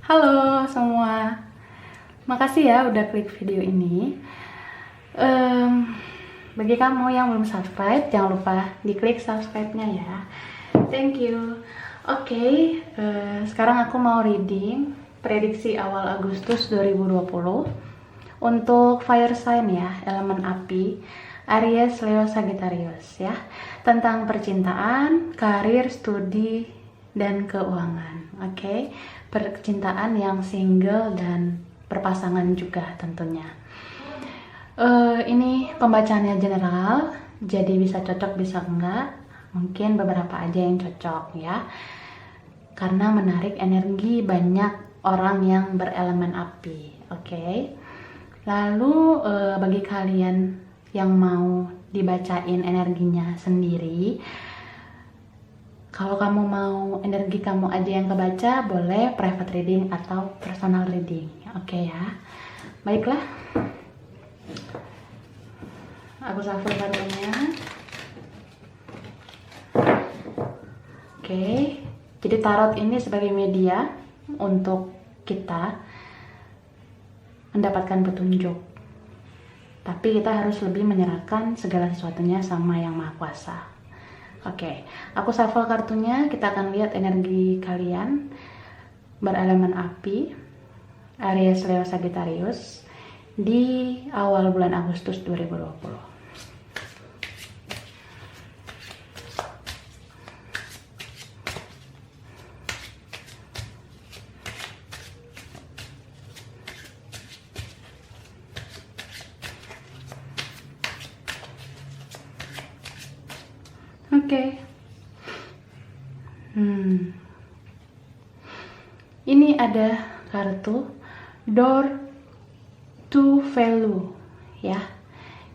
Halo semua, makasih ya udah klik video ini. Bagi kamu yang belum subscribe, jangan lupa diklik subscribe-nya ya. Thank you. Oke, sekarang aku mau reading prediksi awal Agustus 2020 untuk fire sign ya, elemen api, Aries, Leo, Sagittarius ya, tentang percintaan, karir, studi, dan keuangan. Oke, percintaan yang single dan berpasangan juga tentunya. Ini pembacaannya general, jadi bisa cocok bisa enggak, mungkin beberapa aja yang cocok ya, karena menarik energi banyak orang yang berelemen api. Oke. Lalu bagi kalian yang mau dibacain energinya sendiri, kalau kamu mau energi kamu aja yang kebaca, boleh private reading atau personal reading. Oke ya. Baiklah. Aku shuffle kartunya. Oke. Jadi tarot ini sebagai media untuk kita mendapatkan petunjuk. Tapi kita harus lebih menyerahkan segala sesuatunya sama Yang Maha Kuasa. Oke, aku shuffle kartunya, kita akan lihat energi kalian berelemen api, Aries, Leo, Sagittarius di awal bulan Agustus 2020. Oke. Ini ada kartu Door to Value ya.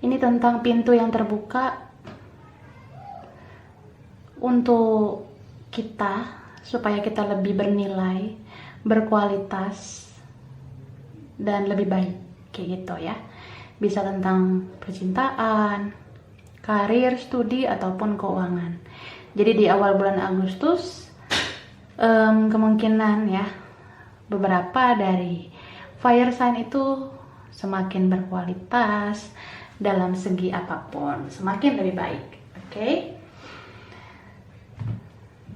Ini tentang pintu yang terbuka untuk kita supaya kita lebih bernilai, berkualitas, dan lebih baik kayak gitu ya. Bisa tentang percintaan, karir, studi, ataupun keuangan. Jadi di awal bulan Agustus kemungkinan ya beberapa dari fire sign itu semakin berkualitas dalam segi apapun, semakin lebih baik. Oke.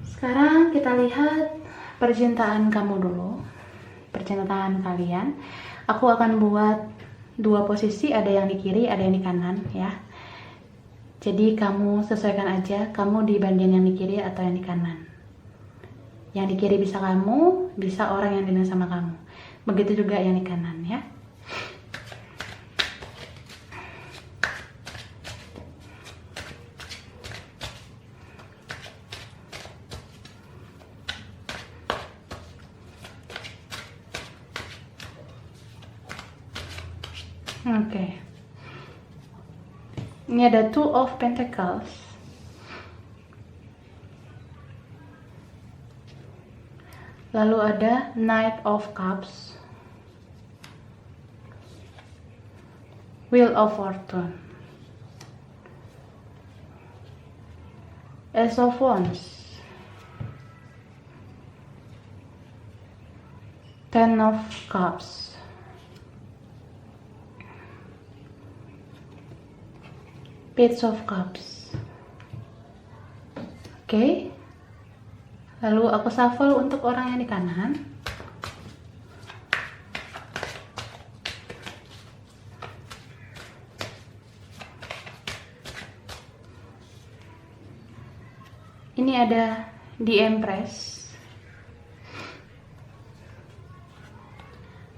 Sekarang kita lihat percintaan kamu dulu, percintaan kalian. Aku akan buat dua posisi, ada yang di kiri, ada yang di kanan ya. Jadi kamu sesuaikan aja, kamu di bagian yang di kiri atau yang di kanan. Yang di kiri bisa kamu, bisa orang yang dinilai sama kamu. Begitu juga yang di kanan ya. Oke. Ini ada Two of Pentacles. Lalu ada Knight of Cups. Wheel of Fortune. Ace of Wands. Ten of Cups. Page of Cups. Oke. Lalu aku shuffle untuk orang yang di kanan. Ini ada The Empress.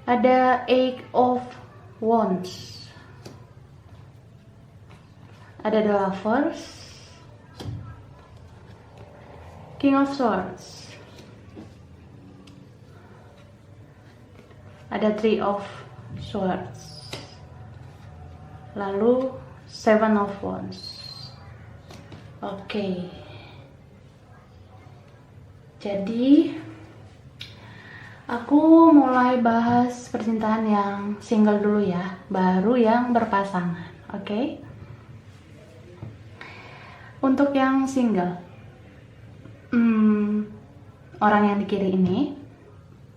Ada Eight of Wands. Ada The Lovers, King of Swords, ada Three of Swords, lalu Seven of Wands. Oke. Jadi aku mulai bahas percintaan yang single dulu ya, baru yang berpasangan. Oke. Untuk yang single, orang yang di kiri ini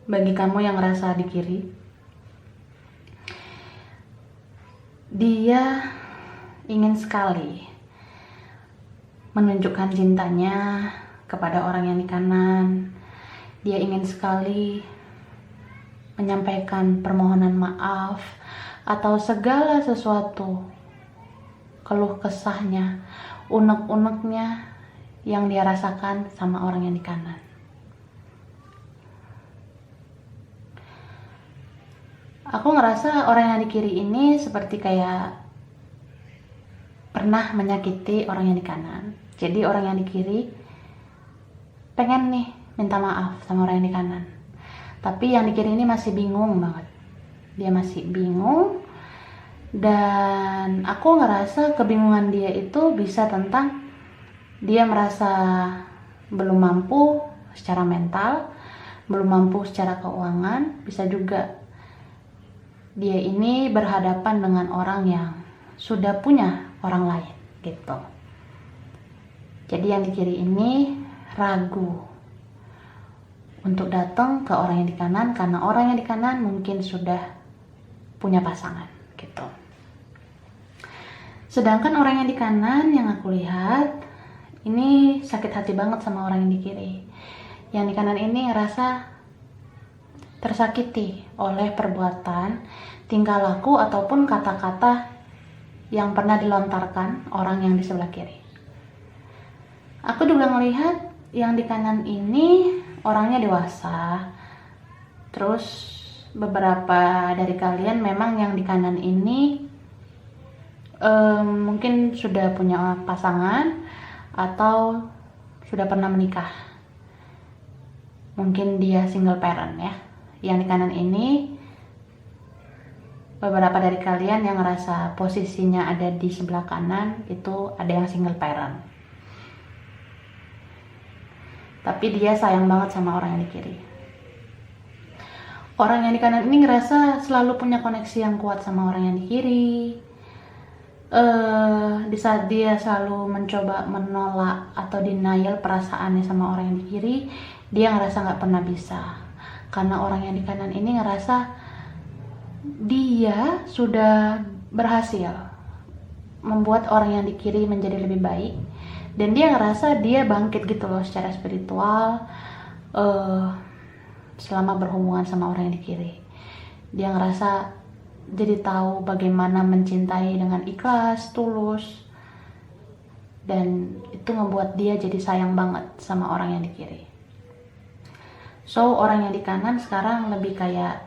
bagi kamu yang ngerasa di kiri, dia ingin sekali menunjukkan cintanya kepada orang yang di kanan. Dia ingin sekali menyampaikan permohonan maaf atau segala sesuatu, keluh kesahnya, unek-uneknya yang dia rasakan sama orang yang di kanan. Aku ngerasa orang yang di kiri ini seperti kayak pernah menyakiti orang yang di kanan. Jadi orang yang di kiri pengen nih minta maaf sama orang yang di kanan. Tapi yang di kiri ini masih bingung banget. Dia masih bingung. Dan aku ngerasa kebingungan dia itu bisa tentang dia merasa belum mampu secara mental, belum mampu secara keuangan. Bisa juga dia ini berhadapan dengan orang yang sudah punya orang lain gitu. Jadi yang di kiri ini ragu untuk datang ke orang yang di kanan karena orang yang di kanan mungkin sudah punya pasangan gitu. Sedangkan orang yang di kanan yang aku lihat ini sakit hati banget sama orang yang di kiri. Yang di kanan ini ngerasa tersakiti oleh perbuatan, tingkah laku ataupun kata-kata yang pernah dilontarkan orang yang di sebelah kiri. Aku juga melihat yang di kanan ini orangnya dewasa. Terus beberapa dari kalian memang yang di kanan ini mungkin sudah punya pasangan atau sudah pernah menikah. Mungkin dia single parent ya. Yang di kanan ini beberapa dari kalian yang ngerasa posisinya ada di sebelah kanan itu ada yang single parent. Tapi dia sayang banget sama orang yang di kiri. Orang yang di kanan ini ngerasa selalu punya koneksi yang kuat sama orang yang di kiri. Di saat dia selalu mencoba menolak atau denial perasaannya sama orang yang di kiri, dia ngerasa gak pernah bisa. Karena orang yang di kanan ini ngerasa dia sudah berhasil membuat orang yang di kiri menjadi lebih baik. Dan dia ngerasa dia bangkit gitu loh secara spiritual selama berhubungan sama orang yang di kiri. Dia ngerasa jadi tahu bagaimana mencintai dengan ikhlas, tulus. Dan itu ngebuat dia jadi sayang banget sama orang yang di kiri. So orang yang di kanan sekarang lebih kayak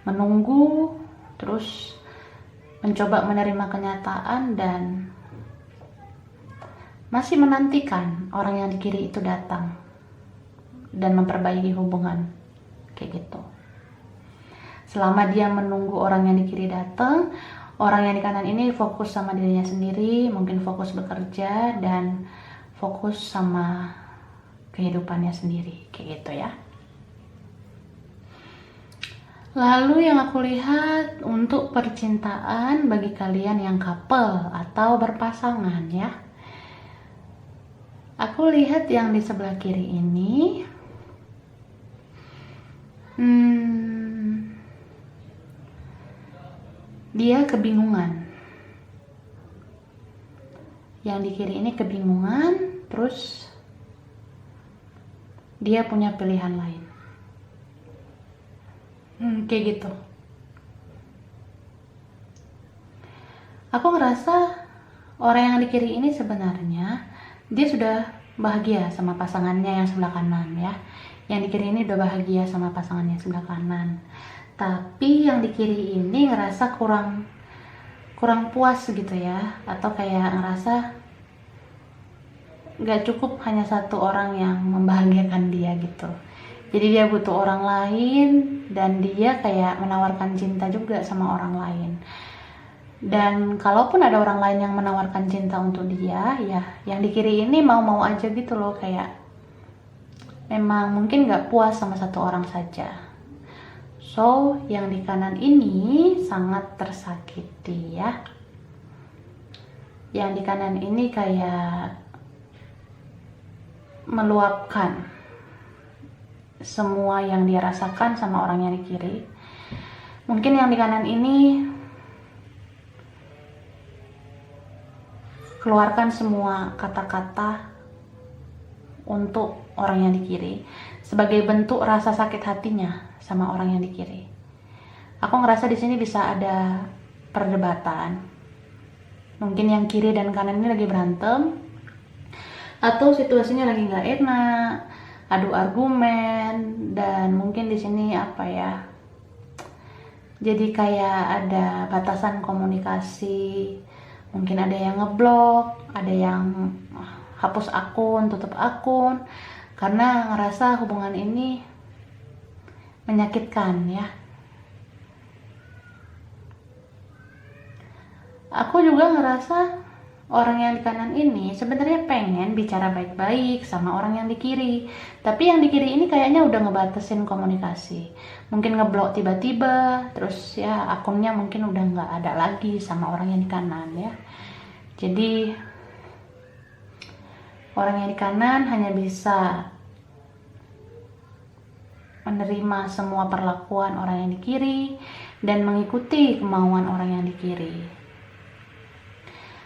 menunggu, terus mencoba menerima kenyataan dan masih menantikan orang yang di kiri itu datang dan memperbaiki hubungan kayak gitu. Selama dia menunggu orang yang di kiri datang, orang yang di kanan ini fokus sama dirinya sendiri, mungkin fokus bekerja dan fokus sama kehidupannya sendiri kayak gitu ya. Lalu yang aku lihat untuk percintaan bagi kalian yang couple atau berpasangan ya. Aku lihat yang di sebelah kiri ini dia kebingungan. Yang di kiri ini kebingungan, terus dia punya pilihan lain. Kayak gitu. Aku ngerasa orang yang di kiri ini sebenarnya dia sudah bahagia sama pasangannya yang sebelah kanan ya. Yang di kiri ini udah bahagia sama pasangannya sebelah kanan. Tapi yang di kiri ini ngerasa kurang puas gitu ya, atau kayak ngerasa gak cukup hanya satu orang yang membahagiakan dia gitu. Jadi dia butuh orang lain dan dia kayak menawarkan cinta juga sama orang lain. Dan kalaupun ada orang lain yang menawarkan cinta untuk dia, ya yang di kiri ini mau-mau aja gitu loh, kayak memang mungkin gak puas sama satu orang saja. So, yang di kanan ini sangat tersakiti ya. Yang di kanan ini kayak meluapkan semua yang dia rasakan sama orang yang di kiri. Mungkin yang di kanan ini keluarkan semua kata-kata untuk orang yang di kiri sebagai bentuk rasa sakit hatinya sama orang yang di kiri. Aku ngerasa di sini bisa ada perdebatan. Mungkin yang kiri dan kanan ini lagi berantem, atau situasinya lagi nggak enak, adu argumen, dan mungkin di sini apa ya? Jadi kayak ada batasan komunikasi. Mungkin ada yang ngeblok, ada yang hapus akun, tutup akun, karena ngerasa hubungan ini menyakitkan ya. Aku juga ngerasa orang yang di kanan ini sebenarnya pengen bicara baik-baik sama orang yang di kiri, tapi yang di kiri ini kayaknya udah ngebatasin komunikasi. Mungkin ngeblok tiba-tiba, terus ya akunnya mungkin udah nggak ada lagi sama orang yang di kanan ya. Jadi orang yang di kanan hanya bisa menerima semua perlakuan orang yang di kiri dan mengikuti kemauan orang yang di kiri.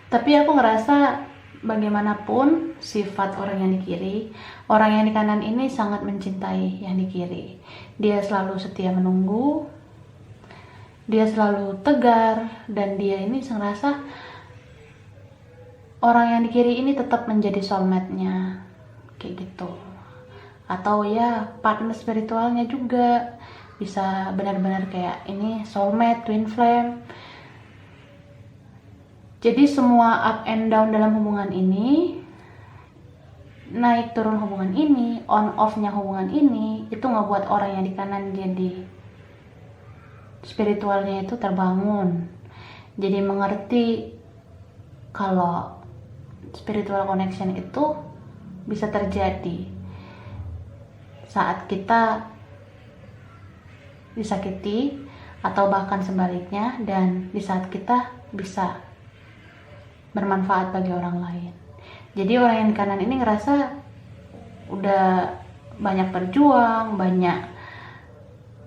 Tapi aku ngerasa bagaimanapun sifat orang yang di kiri, orang yang di kanan ini sangat mencintai yang di kiri. Dia selalu setia menunggu, dia selalu tegar, dan dia ini ngerasa orang yang di kiri ini tetap menjadi soulmate-nya, kayak gitu. Atau ya partner spiritualnya juga, bisa benar-benar kayak ini soulmate, twin flame. Jadi semua up and down dalam hubungan ini, naik turun hubungan ini, on off-nya hubungan ini, itu ngebuat orang yang di kanan jadi spiritualnya itu terbangun. Jadi mengerti kalau spiritual connection itu bisa terjadi saat kita disakiti atau bahkan sebaliknya, dan di saat kita bisa bermanfaat bagi orang lain. Jadi orang yang di kanan ini ngerasa udah banyak berjuang, banyak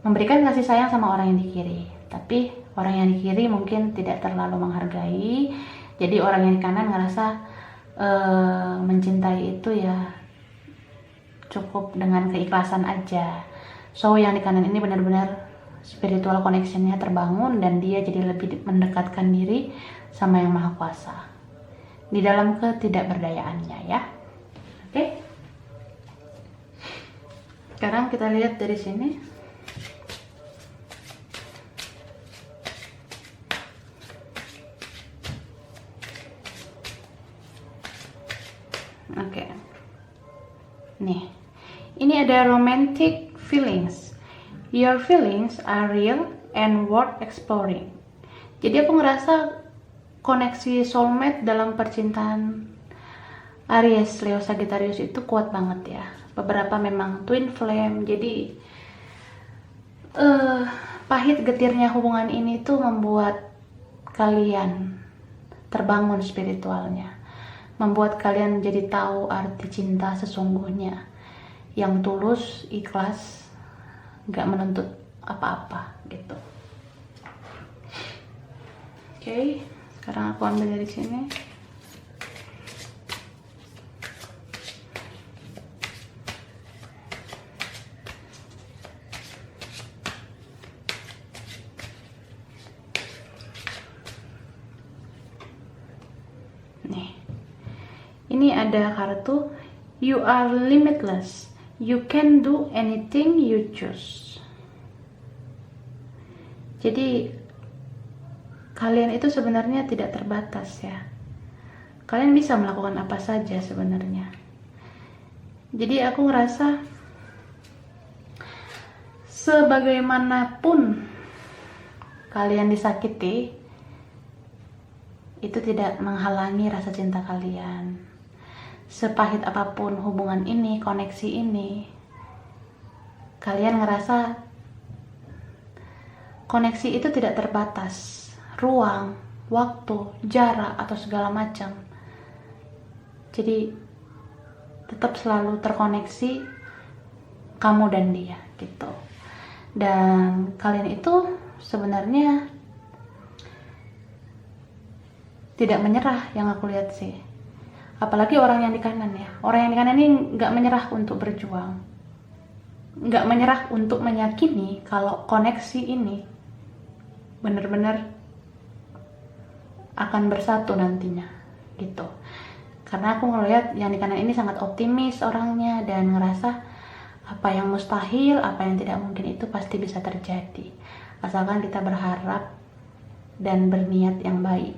memberikan kasih sayang sama orang yang di kiri, tapi orang yang di kiri mungkin tidak terlalu menghargai. Jadi orang yang di kanan ngerasa mencintai itu ya cukup dengan keikhlasan aja. So yang di kanan ini benar-benar spiritual connection-nya terbangun, dan dia jadi lebih mendekatkan diri sama yang Maha Kuasa di dalam ketidakberdayaannya ya. Oke. Sekarang kita lihat dari sini. Oke. Nih. Ini ada romantic feelings. Your feelings are real and worth exploring. Jadi aku ngerasa koneksi soulmate dalam percintaan Aries, Leo, Sagittarius itu kuat banget ya. Beberapa memang twin flame. Jadi pahit getirnya hubungan ini tuh membuat kalian terbangun spiritualnya, membuat kalian jadi tahu arti cinta sesungguhnya yang tulus, ikhlas, gak menuntut apa-apa gitu. Oke. Sekarang aku ambil dari sini. Nih. Ini ada kartu You are limitless. You can do anything you choose. Jadi kalian itu sebenarnya tidak terbatas ya. Kalian bisa melakukan apa saja sebenarnya. Jadi aku ngerasa sebagaimanapun kalian disakiti, itu tidak menghalangi rasa cinta kalian. Sepahit apapun hubungan ini, koneksi ini, kalian ngerasa koneksi itu tidak terbatas. Ruang, waktu, jarak, atau segala macam. Jadi tetap selalu terkoneksi kamu dan dia gitu. Dan kalian itu sebenarnya tidak menyerah yang aku lihat sih. Apalagi orang yang di kanan ya. Orang yang di kanan ini nggak menyerah untuk berjuang. Nggak menyerah untuk meyakini kalau koneksi ini benar-benar akan bersatu nantinya gitu. Karena aku ngelihat yang di kanan ini sangat optimis orangnya dan ngerasa apa yang mustahil, apa yang tidak mungkin itu pasti bisa terjadi. Asalkan kita berharap dan berniat yang baik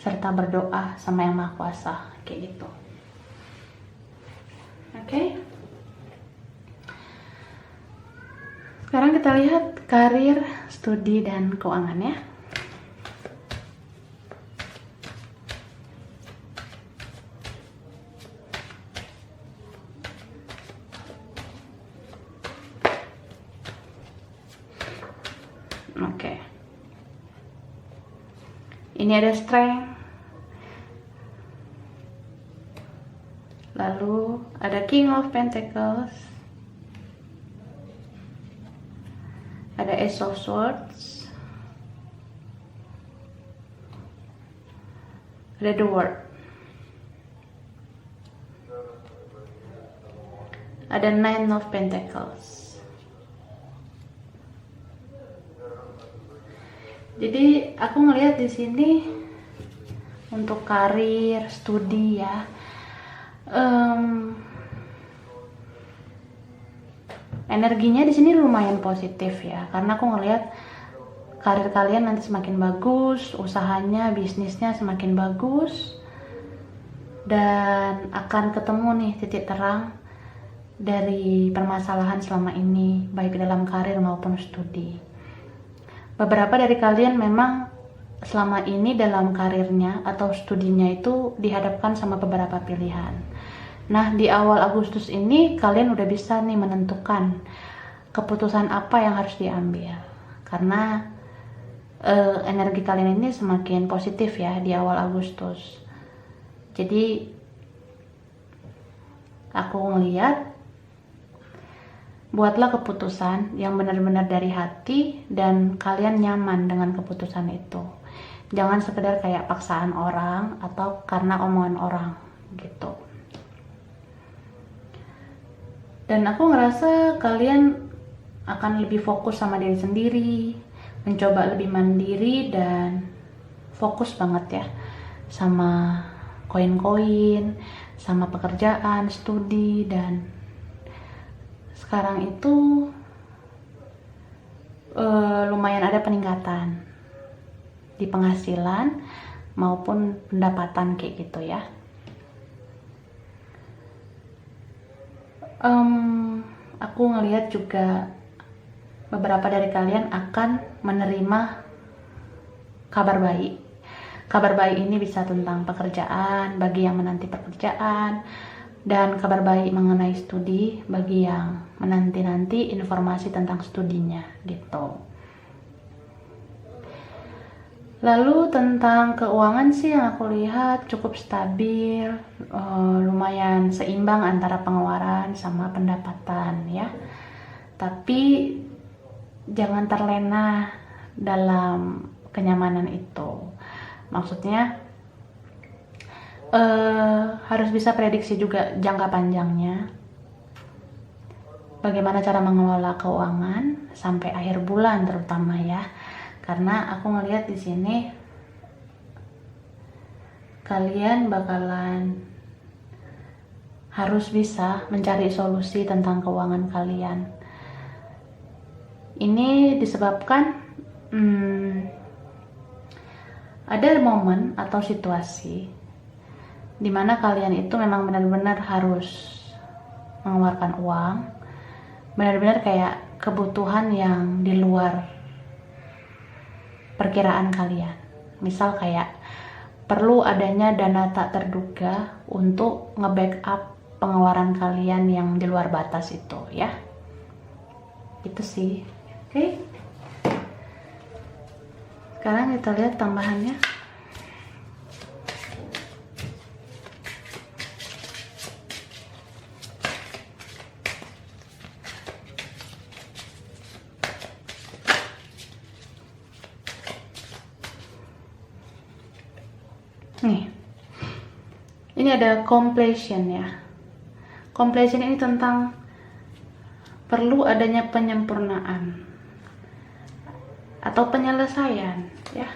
serta berdoa sama Yang Maha Kuasa kayak gitu. Oke. Sekarang kita lihat karir, studi, dan keuangan ya. Oke. Ini ada strength. Lalu ada King of Pentacles. Ada Ace of Swords. Ada The World. Ada Nine of Pentacles. Jadi aku ngelihat di sini untuk karir, studi ya. Energinya di sini lumayan positif ya, karena aku ngelihat karir kalian nanti semakin bagus, usahanya, bisnisnya semakin bagus, dan akan ketemu nih titik terang dari permasalahan selama ini, baik dalam karir maupun studi. Beberapa dari kalian memang selama ini dalam karirnya atau studinya itu dihadapkan sama beberapa pilihan. Nah, di awal Agustus ini kalian udah bisa nih menentukan keputusan apa yang harus diambil. Karena energi kalian ini semakin positif ya di awal Agustus. Jadi aku ngeliat, buatlah keputusan yang benar-benar dari hati dan kalian nyaman dengan keputusan itu. Jangan sekedar kayak paksaan orang atau karena omongan orang gitu. Dan aku ngerasa kalian akan lebih fokus sama diri sendiri, mencoba lebih mandiri dan fokus banget ya sama koin-koin, sama pekerjaan, studi, dan sekarang itu lumayan ada peningkatan di penghasilan maupun pendapatan kayak gitu ya. Aku ngelihat juga beberapa dari kalian akan menerima kabar baik. Kabar baik ini bisa tentang pekerjaan bagi yang menanti pekerjaan, dan kabar baik mengenai studi bagi yang menanti-nanti informasi tentang studinya gitu. Lalu tentang keuangan sih yang aku lihat cukup stabil, lumayan seimbang antara pengeluaran sama pendapatan ya. Tapi jangan terlena dalam kenyamanan itu. Maksudnya harus bisa prediksi juga jangka panjangnya. Bagaimana cara mengelola keuangan sampai akhir bulan terutama ya. Karena aku ngelihat di sini kalian bakalan harus bisa mencari solusi tentang keuangan kalian. Ini disebabkan ada momen atau situasi dimana kalian itu memang benar-benar harus mengeluarkan uang, benar-benar kayak kebutuhan yang di luar perkiraan kalian. Misal kayak perlu adanya dana tak terduga untuk nge-backup pengeluaran kalian yang di luar batas itu ya. Itu sih. Oke. Sekarang kita lihat tambahannya. Nih, ini ada completion ya. Completion ini tentang perlu adanya penyempurnaan atau penyelesaian ya.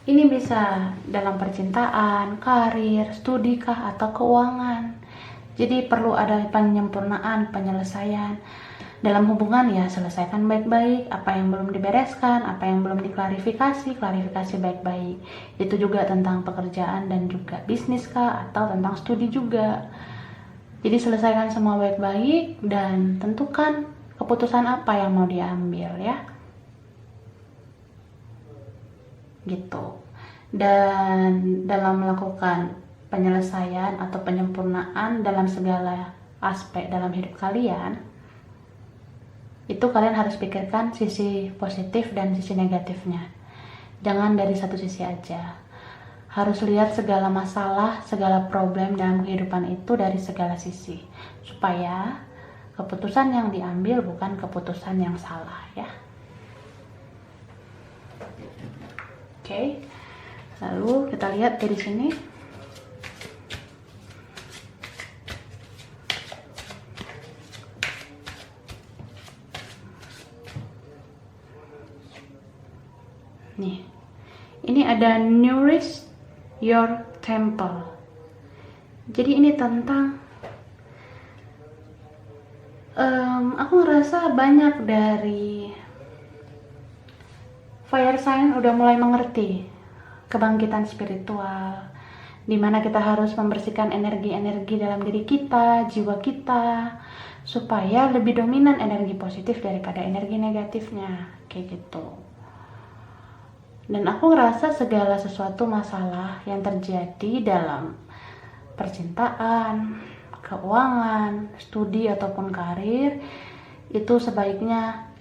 Ini bisa dalam percintaan, karir, studi kah, atau keuangan. Jadi perlu ada penyempurnaan, penyelesaian. Dalam hubungan ya selesaikan baik-baik, apa yang belum dibereskan, apa yang belum diklarifikasi, klarifikasi baik-baik. Itu juga tentang pekerjaan dan juga bisnis kah, atau tentang studi juga. Jadi selesaikan semua baik-baik dan tentukan keputusan apa yang mau diambil ya. Gitu. Dan dalam melakukan penyelesaian atau penyempurnaan dalam segala aspek dalam hidup kalian, itu kalian harus pikirkan sisi positif dan sisi negatifnya. Jangan dari satu sisi aja. Harus lihat segala masalah, segala problem dalam kehidupan itu dari segala sisi, supaya keputusan yang diambil bukan keputusan yang salah ya. Oke, lalu kita lihat dari sini. Nih, ini ada nourish your temple. Jadi ini tentang aku ngerasa banyak dari fire sign udah mulai mengerti kebangkitan spiritual, dimana kita harus membersihkan energi-energi dalam diri kita, jiwa kita, supaya lebih dominan energi positif daripada energi negatifnya, kayak gitu. Dan aku ngerasa segala sesuatu masalah yang terjadi dalam percintaan, keuangan, studi ataupun karir, itu sebaiknya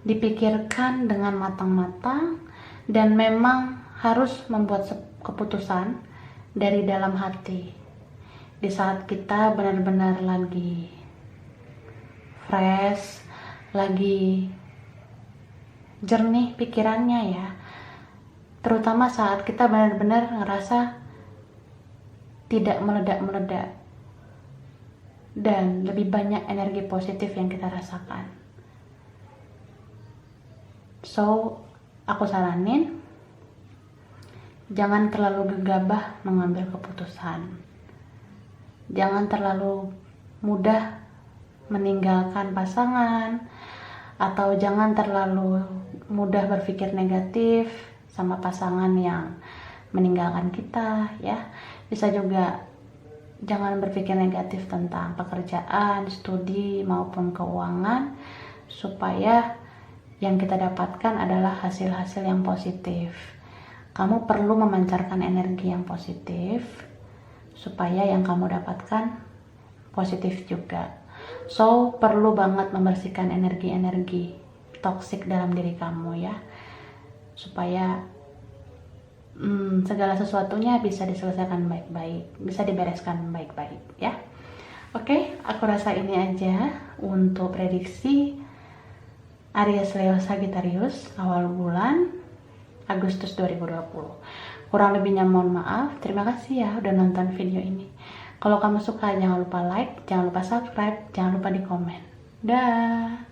dipikirkan dengan matang-matang dan memang harus membuat keputusan dari dalam hati. Di saat kita benar-benar lagi fresh, lagi jernih pikirannya ya, terutama saat kita benar-benar ngerasa tidak meledak-meledak dan lebih banyak energi positif yang kita rasakan. So, aku saranin jangan terlalu gegabah mengambil keputusan. Jangan terlalu mudah meninggalkan pasangan, atau jangan terlalu mudah berpikir negatif sama pasangan yang meninggalkan kita ya. Bisa juga jangan berpikir negatif tentang pekerjaan, studi maupun keuangan, supaya yang kita dapatkan adalah hasil-hasil yang positif. Kamu perlu memancarkan energi yang positif supaya yang kamu dapatkan positif juga. So, perlu banget membersihkan energi-energi toksik dalam diri kamu ya, supaya segala sesuatunya bisa diselesaikan baik-baik, bisa dibereskan baik-baik ya. Oke, aku rasa ini aja untuk prediksi Aries, Leo, Sagittarius awal bulan Agustus 2020. Kurang lebihnya mohon maaf. Terima kasih ya udah nonton video ini. Kalau kamu suka jangan lupa like, jangan lupa subscribe, jangan lupa di komen. Dah.